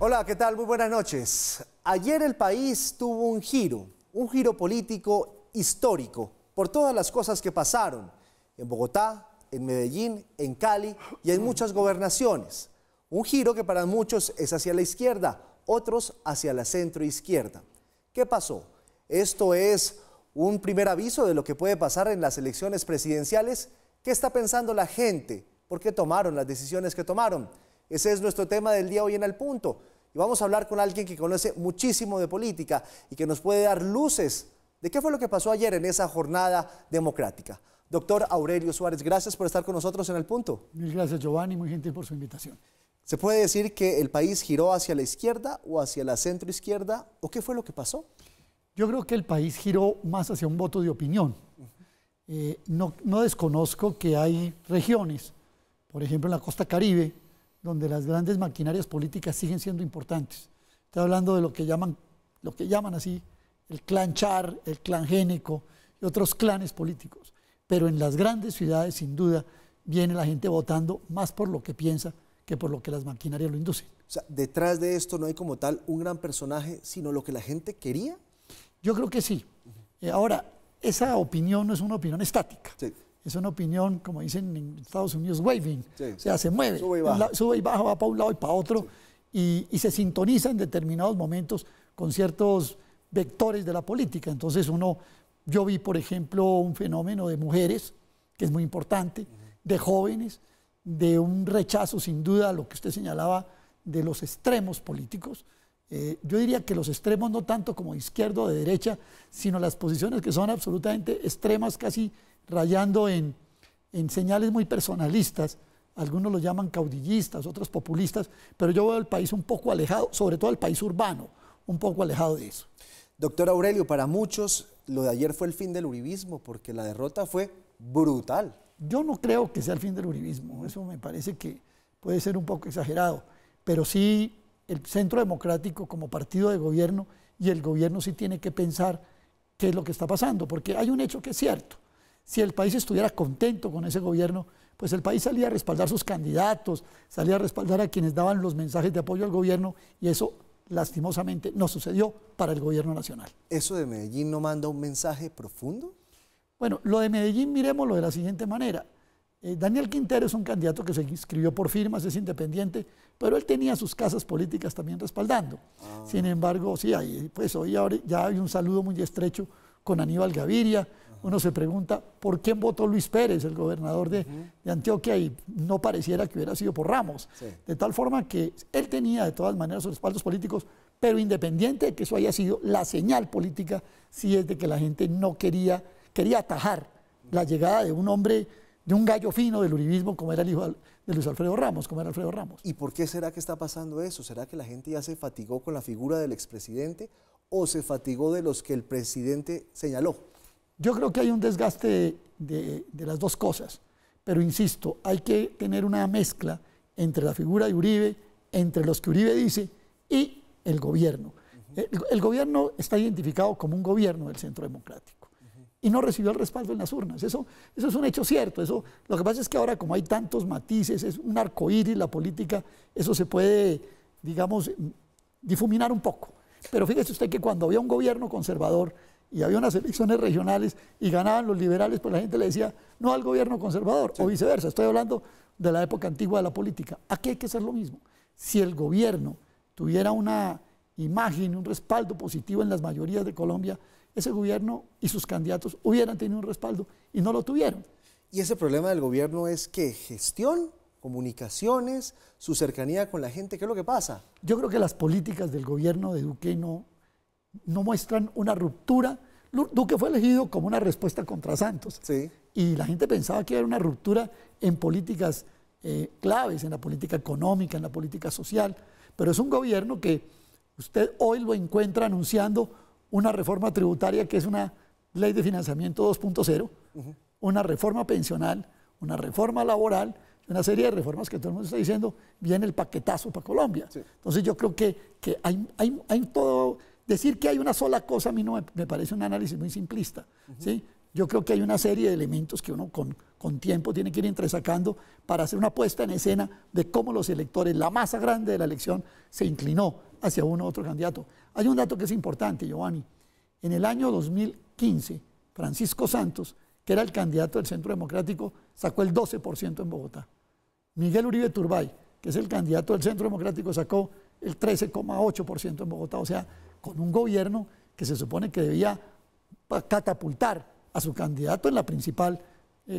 Hola, ¿qué tal? Muy buenas noches. Ayer el país tuvo un giro político histórico por todas las cosas que pasaron en Bogotá, en Medellín, en Cali y en muchas gobernaciones. Un giro que para muchos es hacia la izquierda, otros hacia la centroizquierda. ¿Qué pasó? Esto es un primer aviso de lo que puede pasar en las elecciones presidenciales. ¿Qué está pensando la gente? ¿Por qué tomaron las decisiones que tomaron? Ese es nuestro tema del día hoy en Al Punto. Y vamos a hablar con alguien que conoce muchísimo de política y que nos puede dar luces de qué fue lo que pasó ayer en esa jornada democrática. Doctor Aurelio Suárez, gracias por estar con nosotros en Al Punto. Mil gracias, Giovanni, muy gentil por su invitación. ¿Se puede decir que el país giró hacia la izquierda o hacia la centroizquierda? ¿O qué fue lo que pasó? Yo creo que el país giró más hacia un voto de opinión. No desconozco que hay regiones, por ejemplo en la costa Caribe, donde las grandes maquinarias políticas siguen siendo importantes. Estoy hablando de lo que llaman así el clan Char, el clan Génico y otros clanes políticos. Pero en las grandes ciudades, sin duda, viene la gente votando más por lo que piensa que por lo que las maquinarias lo inducen. O sea, detrás de esto no hay como tal un gran personaje, sino lo que la gente quería. Yo creo que sí. Ahora, esa opinión no es una opinión estática. Sí. Es una opinión, como dicen en Estados Unidos, waving. Sí. O sea, se mueve. Sube y baja, va para un lado y para otro. Sí. Y se sintoniza en determinados momentos con ciertos vectores de la política. Entonces yo vi, por ejemplo, un fenómeno de mujeres, que es muy importante, de jóvenes, de un rechazo sin duda a lo que usted señalaba de los extremos políticos. Yo diría que los extremos no tanto como de izquierda o de derecha, sino las posiciones que son absolutamente extremas, casi rayando en señales muy personalistas. Algunos lo llaman caudillistas, otros populistas, pero yo veo el país un poco alejado, sobre todo el país urbano, un poco alejado de eso. Doctor Aurelio, para muchos lo de ayer fue el fin del uribismo, porque la derrota fue brutal. Yo no creo que sea el fin del uribismo, eso me parece que puede ser un poco exagerado, pero sí el Centro Democrático como partido de gobierno, y el gobierno sí tiene que pensar qué es lo que está pasando, porque hay un hecho que es cierto. Si el país estuviera contento con ese gobierno, pues el país salía a respaldar sus candidatos, salía a respaldar a quienes daban los mensajes de apoyo al gobierno, y eso lastimosamente no sucedió para el gobierno nacional. ¿Eso de Medellín no manda un mensaje profundo? Bueno, lo de Medellín miremoslo de la siguiente manera. Daniel Quintero es un candidato que se inscribió por firmas, es independiente, pero él tenía sus casas políticas también respaldando. Sin embargo, sí, pues hoy ya hay un saludo muy estrecho con Aníbal Gaviria. Uno se pregunta, ¿por quién votó Luis Pérez, el gobernador de Antioquia? Y no pareciera que hubiera sido por Ramos. Sí. De tal forma que él tenía de todas maneras sus respaldos políticos, pero independiente de que eso haya sido la señal política, sí es de que la gente no quería atajar la llegada de un hombre, de un gallo fino del uribismo, como era el hijo de Luis Alfredo Ramos, como era Alfredo Ramos. ¿Y por qué será que está pasando eso? ¿Será que la gente ya se fatigó con la figura del expresidente o se fatigó de los que el presidente señaló? Yo creo que hay un desgaste de las dos cosas, pero insisto, hay que tener una mezcla entre la figura de Uribe, entre los que Uribe dice y el gobierno. El gobierno está identificado como un gobierno del Centro Democrático y no recibió el respaldo en las urnas. Eso es un hecho cierto. Lo que pasa es que ahora, como hay tantos matices, es un arcoíris la política, eso se puede, digamos, difuminar un poco. Pero fíjese usted que cuando había un gobierno conservador y había unas elecciones regionales y ganaban los liberales, pues la gente le decía no al gobierno conservador, sí, o viceversa. Estoy hablando de la época antigua de la política. Aquí hay que hacer lo mismo. Si el gobierno tuviera una imagen, un respaldo positivo en las mayorías de Colombia, ese gobierno y sus candidatos hubieran tenido un respaldo y no lo tuvieron. ¿Y ese problema del gobierno es qué? ¿Gestión? ¿Comunicaciones? ¿Su cercanía con la gente? ¿Qué es lo que pasa? Yo creo que las políticas del gobierno de Duque no muestran una ruptura. Duque fue elegido como una respuesta contra Santos. Sí. Y la gente pensaba que era una ruptura en políticas claves, en la política económica, en la política social. Pero es un gobierno que usted hoy lo encuentra anunciando una reforma tributaria que es una ley de financiamiento 2.0, una reforma pensional, una reforma laboral, una serie de reformas que todo el mundo está diciendo, viene el paquetazo para Colombia. Sí. Entonces yo creo que hay todo. Decir que hay una sola cosa a mí no me parece un análisis muy simplista. ¿Sí? yo creo que hay una serie de elementos que uno con tiempo tiene que ir entresacando para hacer una puesta en escena de cómo los electores, la masa grande de la elección, se inclinó hacia uno u otro candidato. Hay un dato que es importante, Giovanni. En el año 2015, Francisco Santos, que era el candidato del Centro Democrático, sacó el 12% en Bogotá. Miguel Uribe Turbay, que es el candidato del Centro Democrático, sacó el 13,8% en Bogotá. O sea, con un gobierno que se supone que debía catapultar a su candidato en la principal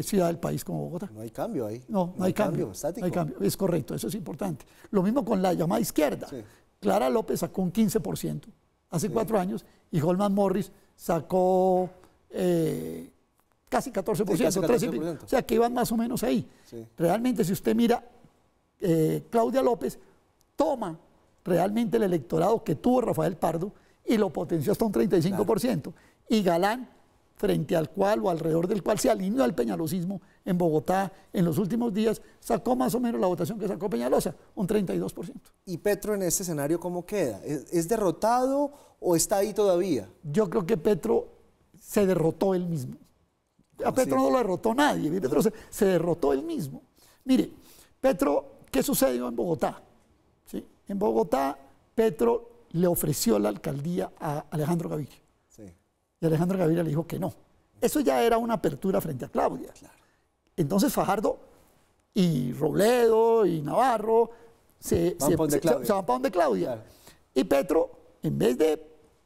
ciudad del país como Bogotá. No hay cambio ahí. No hay cambio. Estático. No hay cambio, es correcto, eso es importante. Lo mismo con la llamada izquierda. Sí. Clara López sacó un 15% hace 4 años y Holman Morris sacó casi 14%, sí, casi 13%. O sea, que iban más o menos ahí. Sí. Realmente, si usted mira, Claudia López toma realmente el electorado que tuvo Rafael Pardo y lo potenció hasta un 35%. Claro. Y Galán, frente al cual o alrededor del cual se alineó al peñalosismo en Bogotá en los últimos días, sacó más o menos la votación que sacó Peñalosa, un 32%. ¿Y Petro en ese escenario cómo queda? ¿Es derrotado o está ahí todavía? Yo creo que Petro se derrotó él mismo. A Petro no lo derrotó nadie, Petro se derrotó él mismo. Mire, Petro, ¿qué sucedió en Bogotá? ¿Sí? En Bogotá, Petro le ofreció la alcaldía a Alejandro Gaviria. Sí. Y Alejandro Gaviria le dijo que no. Eso ya era una apertura frente a Claudia. Claro. Entonces Fajardo y Robledo y Navarro se van para donde Claudia. Claro. Y Petro, en vez de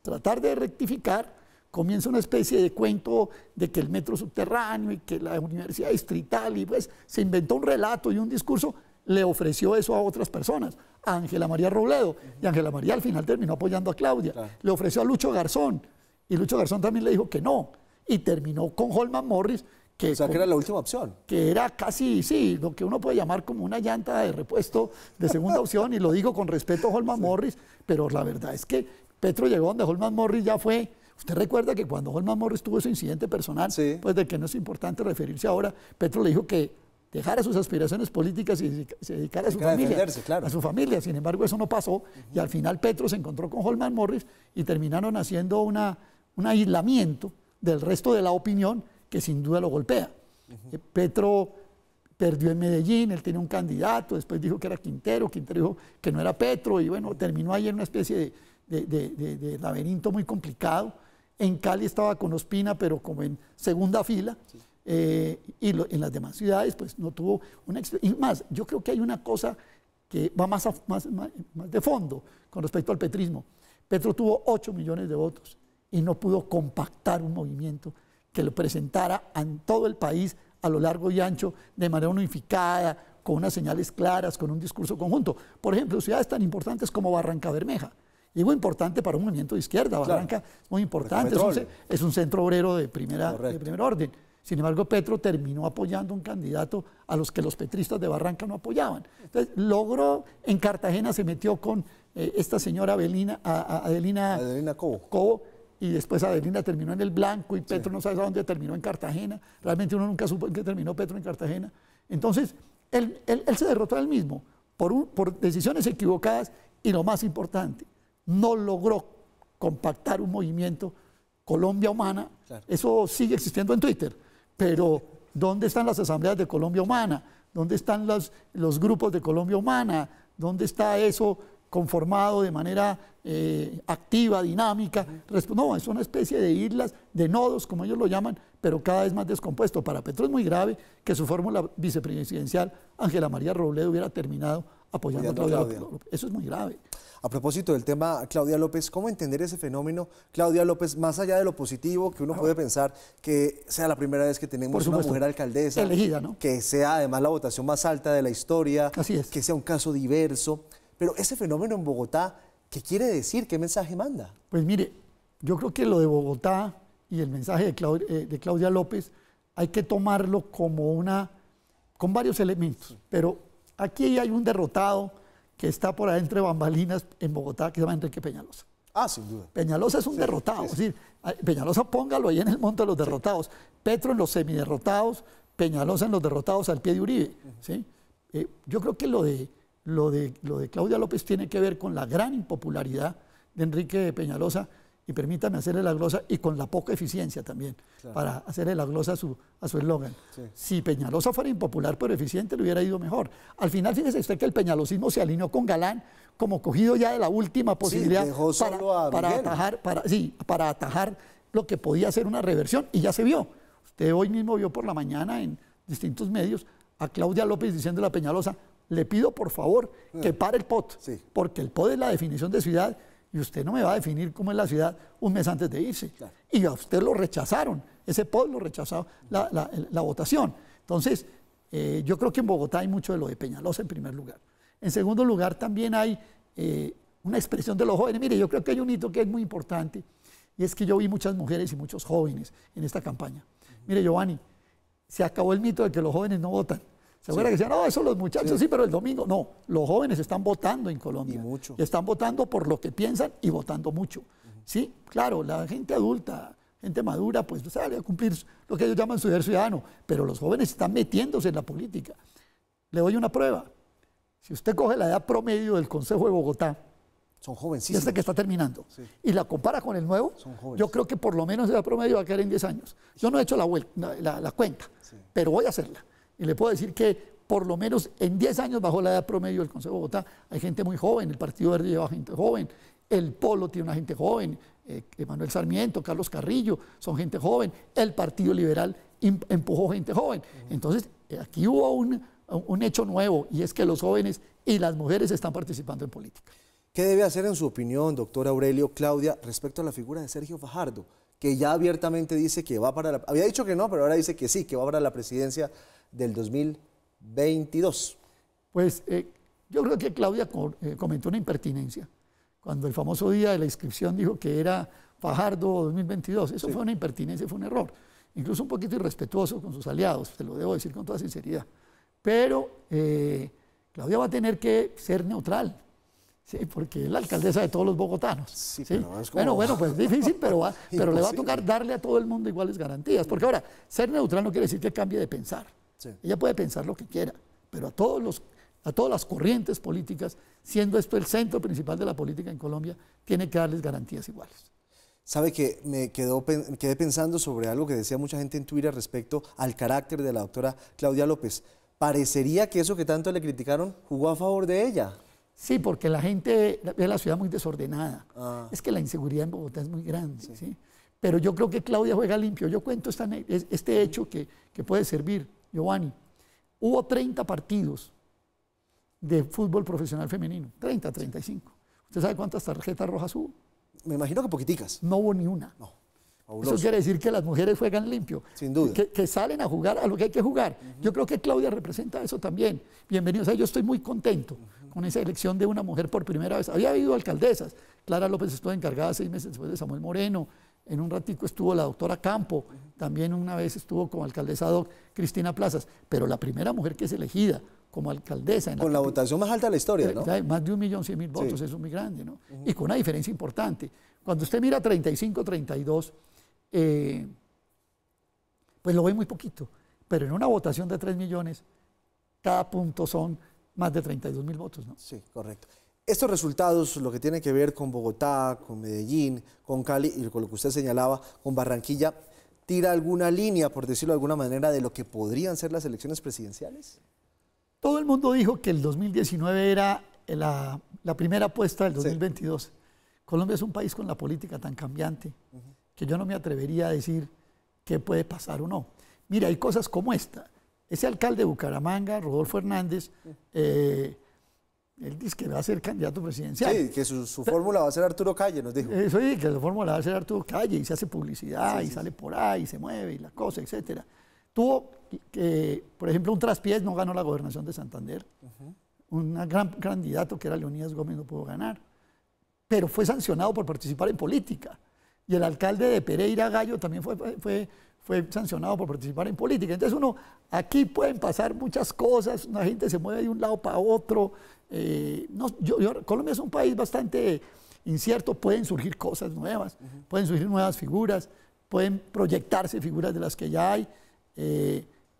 tratar de rectificar, comienza una especie de cuento de que el metro subterráneo y que la universidad distrital, y pues se inventó un relato y un discurso, le ofreció eso a otras personas, a Ángela María Robledo, y Ángela María al final terminó apoyando a Claudia. Claro. Le ofreció a Lucho Garzón, y Lucho Garzón también le dijo que no, y terminó con Holman Morris, que era la última opción. Que era casi, sí, lo que uno puede llamar como una llanta de repuesto de segunda opción, y lo digo con respeto a Holman Morris, pero la verdad es que Petro llegó donde Holman Morris ya fue. Usted recuerda que cuando Holman Morris tuvo ese incidente personal, pues de que no es importante referirse ahora, Petro le dijo que dejara sus aspiraciones políticas y se dedicara a su familia. Claro. A su familia. Sin embargo, eso no pasó y al final Petro se encontró con Holman Morris y terminaron haciendo un aislamiento del resto de la opinión que sin duda lo golpea. Petro perdió en Medellín, él tenía un candidato, después dijo que era Quintero dijo que no era Petro y bueno, terminó ahí en una especie de laberinto muy complicado. En Cali estaba con Ospina, pero como en segunda fila. Sí. En las demás ciudades, pues no tuvo una experiencia. Y más, yo creo que hay una cosa que va más de fondo con respecto al petrismo. Petro tuvo 8 millones de votos y no pudo compactar un movimiento que lo presentara en todo el país a lo largo y ancho, de manera unificada, con unas señales claras, con un discurso conjunto. Por ejemplo, ciudades tan importantes como Barranca Bermeja. Digo importante para un movimiento de izquierda, Barranca es muy importante, es un centro obrero de primer orden. Sin embargo, Petro terminó apoyando un candidato a los que los petristas de Barranca no apoyaban. Entonces, logró, en Cartagena se metió con esta señora Adelina Cobo, y después Adelina terminó en el blanco y Petro no sabe a dónde terminó en Cartagena. Realmente uno nunca supo en qué terminó Petro en Cartagena. Entonces, él se derrotó a él mismo por decisiones equivocadas y lo más importante, no logró compactar un movimiento Colombia Humana. Claro. Eso sigue existiendo en Twitter, pero ¿dónde están las asambleas de Colombia Humana? ¿Dónde están los grupos de Colombia Humana? ¿Dónde está eso conformado de manera activa, dinámica? No, es una especie de islas, de nodos, como ellos lo llaman, pero cada vez más descompuesto. Para Petro es muy grave que su fórmula vicepresidencial, Ángela María Robledo, hubiera terminado apoyando a Claudia López. Eso es muy grave. A propósito del tema Claudia López, ¿cómo entender ese fenómeno Claudia López, más allá de lo positivo que uno puede pensar que sea la primera vez que tenemos una mujer alcaldesa, elegida, ¿no? Que sea además la votación más alta de la historia, así es, que sea un caso diverso, pero ese fenómeno en Bogotá, ¿qué quiere decir? ¿Qué mensaje manda? Pues mire, yo creo que lo de Bogotá y el mensaje de Claudia López hay que tomarlo como con varios elementos, pero aquí hay un derrotado que está por ahí entre bambalinas en Bogotá, que se llama Enrique Peñalosa. Ah, sin duda. Peñalosa es un derrotado. Sí. Es decir, Peñalosa póngalo ahí en el monte de los derrotados. Petro en los semiderrotados, Peñalosa en los derrotados al pie de Uribe. ¿Sí? Yo creo que lo de Claudia López tiene que ver con la gran impopularidad de Enrique Peñalosa y permítame hacerle la glosa, y con la poca eficiencia también, Claro. para hacerle la glosa a su eslogan. Sí. Si Peñalosa fuera impopular pero eficiente, le hubiera ido mejor. Al final, fíjese usted que el peñalosismo se alineó con Galán como cogido ya de la última posibilidad dejó solo a Miguel. para atajar lo que podía ser una reversión, y ya se vio. Usted hoy mismo vio por la mañana en distintos medios a Claudia López diciéndole a Peñalosa: le pido por favor que pare el POT, Sí. porque el POT es la definición de ciudad y usted no me va a definir cómo es la ciudad un mes antes de irse. Claro. Y a usted lo rechazaron, ese POT lo rechazó la votación. Entonces, yo creo que en Bogotá hay mucho de lo de Peñalosa en primer lugar. En segundo lugar, también hay una expresión de los jóvenes. Mire, yo creo que hay un hito que es muy importante, y es que yo vi muchas mujeres y muchos jóvenes en esta campaña. Mire, Giovanni, se acabó el mito de que los jóvenes no votan. ¿Se acuerda que decían, no, eso los muchachos, sí, pero el domingo? No, los jóvenes están votando en Colombia. Y mucho. Y están votando por lo que piensan y votando mucho. Sí, claro, la gente adulta, gente madura, pues sale a cumplir lo que ellos llaman su deber ciudadano, pero los jóvenes están metiéndose en la política. Le doy una prueba. Si usted coge la edad promedio del Consejo de Bogotá, Son y jovencísimos. este que está terminando, Sí. y la compara con el nuevo, Son jóvenes. yo creo que por lo menos esa promedio va a caer en 10 años. Yo no he hecho la cuenta, Sí. pero voy a hacerla. Y le puedo decir que por lo menos en 10 años bajó la edad promedio del Consejo de Bogotá. Hay gente muy joven, el Partido Verde lleva gente joven, el Polo tiene una gente joven, Emanuel Sarmiento, Carlos Carrillo, son gente joven, el Partido Liberal empujó gente joven. Entonces, aquí hubo un hecho nuevo, y es que los jóvenes y las mujeres están participando en política. ¿Qué debe hacer, en su opinión, doctor Aurelio, Claudia, respecto a la figura de Sergio Fajardo, que ya abiertamente dice que va para había dicho que no, pero ahora dice que sí, que va para la presidencia del 2022? Pues yo creo que Claudia comentó una impertinencia cuando el famoso día de la inscripción dijo que era Fajardo 2022. Eso fue una impertinencia, fue un error, incluso un poquito irrespetuoso con sus aliados, te lo debo decir con toda sinceridad. Pero Claudia va a tener que ser neutral, ¿sí? Porque es la alcaldesa de todos los bogotanos. Sí, ¿sí? pero es como- Bueno, pues difícil, pero le va a Imposible. tocar darle a todo el mundo iguales garantías. Porque ahora, ser neutral no quiere decir que cambie de pensar. Sí. Ella puede pensar lo que quiera, pero a todas las corrientes políticas, siendo esto el centro principal de la política en Colombia, tiene que darles garantías iguales. Sabe que quedé pensando sobre algo que decía mucha gente en Twitter respecto al carácter de la doctora Claudia López. Parecería que eso que tanto le criticaron jugó a favor de ella. Sí, porque la gente ve la ciudad muy desordenada. Ah. Es que la inseguridad en Bogotá es muy grande. ¿Sí? Pero yo creo que Claudia juega limpio. Yo cuento este hecho que puede servir, Giovanni. Hubo 30 partidos de fútbol profesional femenino. 30, 35. ¿Usted sabe cuántas tarjetas rojas hubo? Me imagino que poquiticas. No hubo ni una. No, Eso fabuloso. quiere decir que las mujeres juegan limpio. Sin duda. Que salen a jugar a lo que hay que jugar. Yo creo que Claudia representa eso también. Bienvenidos. Yo estoy muy contento con esa elección de una mujer por primera vez. Había habido alcaldesas. Clara López estuvo encargada 6 meses después de Samuel Moreno. En un ratico estuvo la doctora Campo. También una vez estuvo como alcaldesa Cristina Plazas. Pero la primera mujer que es elegida como alcaldesa en Con la votación más alta de la historia, ¿no? más de 1.100.000 votos, Sí. eso es muy grande, ¿no? Y con una diferencia importante. Cuando usted mira 35-32, pues lo ve muy poquito, pero en una votación de 3 millones, cada punto son más de 32.000 votos, ¿no? Sí, correcto. Estos resultados, lo que tiene que ver con Bogotá, con Medellín, con Cali y con lo que usted señalaba, con Barranquilla, ¿tira alguna línea, por decirlo de alguna manera, de lo que podrían ser las elecciones presidenciales? Todo el mundo dijo que el 2019 era la primera apuesta del 2022. Colombia es un país con la política tan cambiante que yo no me atrevería a decir qué puede pasar o no. Mira, hay cosas como esta. Ese alcalde de Bucaramanga, Rodolfo Hernández, él dice que va a ser candidato presidencial. Sí, que su fórmula va a ser Arturo Calle, nos dijo. Eso sí, que la fórmula va a ser Arturo Calle y se hace publicidad y sale por ahí, y se mueve y la cosa, etcétera. Tuvo que, por ejemplo, un traspiés no ganó la gobernación de Santander. Un gran candidato que era Leonidas Gómez no pudo ganar, pero fue sancionado por participar en política. Y el alcalde de Pereira, Gallo, también fue sancionado por participar en política. Entonces aquí pueden pasar muchas cosas, la gente se mueve de un lado para otro. Colombia es un país bastante incierto, pueden surgir cosas nuevas, pueden surgir nuevas figuras, pueden proyectarse figuras de las que ya hay.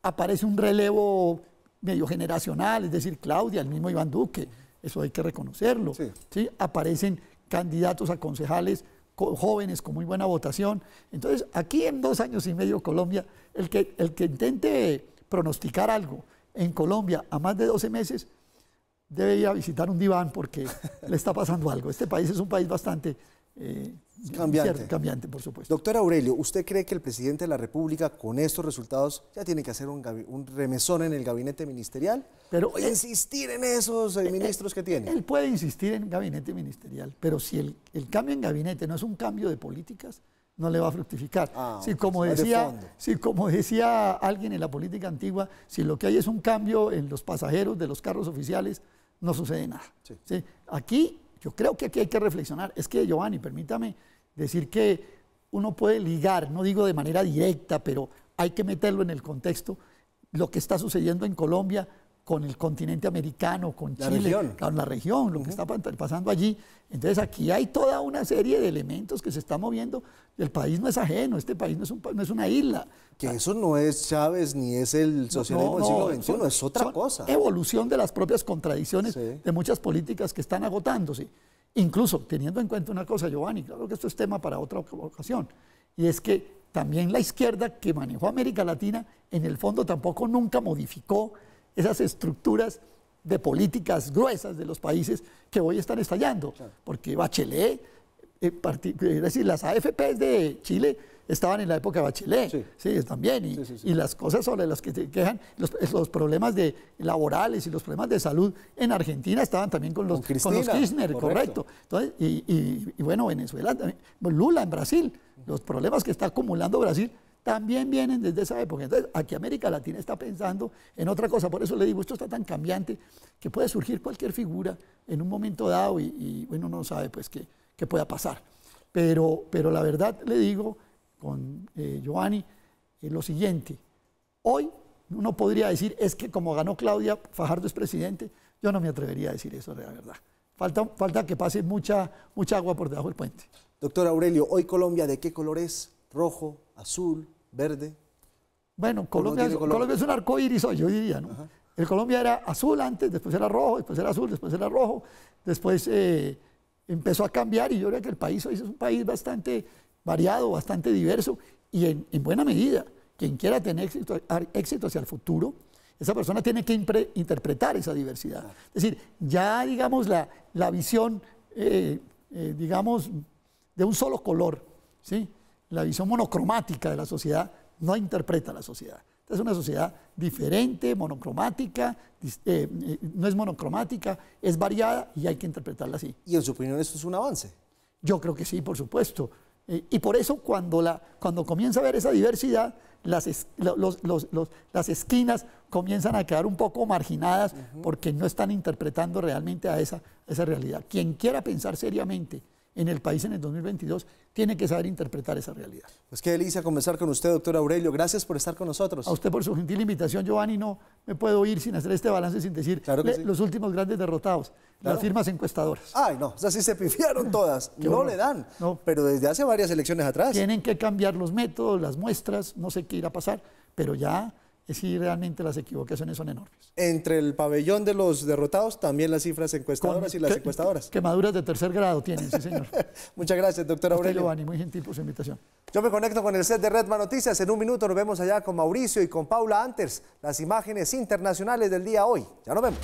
Aparece un relevo medio generacional, es decir, Claudia, el mismo Iván Duque, eso hay que reconocerlo. Sí. ¿Sí? Aparecen candidatos a concejales jóvenes con muy buena votación. Entonces, aquí en 2 años y medio Colombia, el que intente pronosticar algo en Colombia a más de 12 meses, debe ir a visitar un diván porque le está pasando algo. Este país es un país bastante cambiante, por supuesto. Doctor Aurelio, ¿usted cree que el presidente de la República con estos resultados ya tiene que hacer un remesón en el gabinete ministerial? Pero ¿Voy a insistir en esos ministros que tiene? Él puede insistir en gabinete ministerial, pero si el cambio en gabinete no es un cambio de políticas, no le va a fructificar. Si como decía alguien en la política antigua, si lo que hay es un cambio en los pasajeros de los carros oficiales, no sucede nada. Sí. ¿Sí? Aquí, yo creo que aquí hay que reflexionar. Es que, Giovanni, permítame decir que uno puede ligar, no digo de manera directa, pero hay que meterlo en el contexto, lo que está sucediendo en Colombia con el continente americano, con Chile, con la región, lo que está pasando allí. Entonces aquí hay toda una serie de elementos que se están moviendo. El país no es ajeno, este país no es una isla. Que eso no es Chávez ni es el socialismo del siglo XXI, es otra cosa. Evolución de las propias contradicciones de muchas políticas que están agotándose. Incluso teniendo en cuenta una cosa, Giovanni, claro que esto es tema para otra ocasión, y es que también la izquierda que manejó América Latina, en el fondo tampoco nunca modificó esas estructuras de políticas gruesas de los países que hoy están estallando. Claro. Porque Bachelet, es decir, las AFPs de Chile estaban en la época de Bachelet, sí también, y las cosas sobre las que se quejan, los problemas laborales y los problemas de salud en Argentina estaban también con los Kirchner, correcto. Entonces, y bueno, Venezuela también, Lula en Brasil, los problemas que está acumulando Brasil también vienen desde esa época. Entonces, aquí América Latina está pensando en otra cosa. Por eso le digo, esto está tan cambiante que puede surgir cualquier figura en un momento dado y bueno, uno no sabe pues qué pueda pasar. Pero la verdad le digo, con Giovanni, lo siguiente. Hoy uno podría decir, es que como ganó Claudia, Fajardo es presidente. Yo no me atrevería a decir eso, de la verdad. Falta que pase mucha agua por debajo del puente. Doctor Aurelio, hoy Colombia, ¿de qué color es? ¿Rojo, azul, verde? Bueno, Colombia es un arco iris hoy, yo diría, ¿no? El Colombia era azul antes, después era rojo, después era azul, después era rojo, después empezó a cambiar y yo creo que el país hoy es un país bastante variado, bastante diverso y en buena medida, quien quiera tener éxito hacia el futuro, esa persona tiene que interpretar esa diversidad. Es decir, ya digamos la visión, digamos, de un solo color, ¿sí? La visión monocromática de la sociedad no interpreta la sociedad. Es una sociedad diferente, monocromática, no es monocromática, es variada y hay que interpretarla así. ¿Y en su opinión esto es un avance? Yo creo que sí, por supuesto. Y por eso cuando comienza a ver esa diversidad, las esquinas comienzan a quedar un poco marginadas porque no están interpretando realmente a esa realidad. Quien quiera pensar seriamente en el país en el 2022, tiene que saber interpretar esa realidad. Pues qué delicia conversar con usted, doctor Aurelio. Gracias por estar con nosotros. A usted por su gentil invitación, Giovanni. No me puedo ir sin hacer este balance, sin decir los últimos grandes derrotados, las firmas encuestadoras. Ay, no, o sea, sí se pifiaron todas. No le dan, pero desde hace varias elecciones atrás. Tienen que cambiar los métodos, las muestras, no sé qué irá a pasar, pero ya sí realmente las equivocaciones son enormes. Entre el pabellón de los derrotados, también las cifras encuestadoras y las encuestadoras. Quemaduras de tercer grado tienen, sí señor. Muchas gracias, doctor Aurelio. Giovanni, muy gentil por su invitación. Yo me conecto con el set de Redman Noticias. En un minuto nos vemos allá con Mauricio y con Paula Anters. Las imágenes internacionales del día hoy. Ya nos vemos.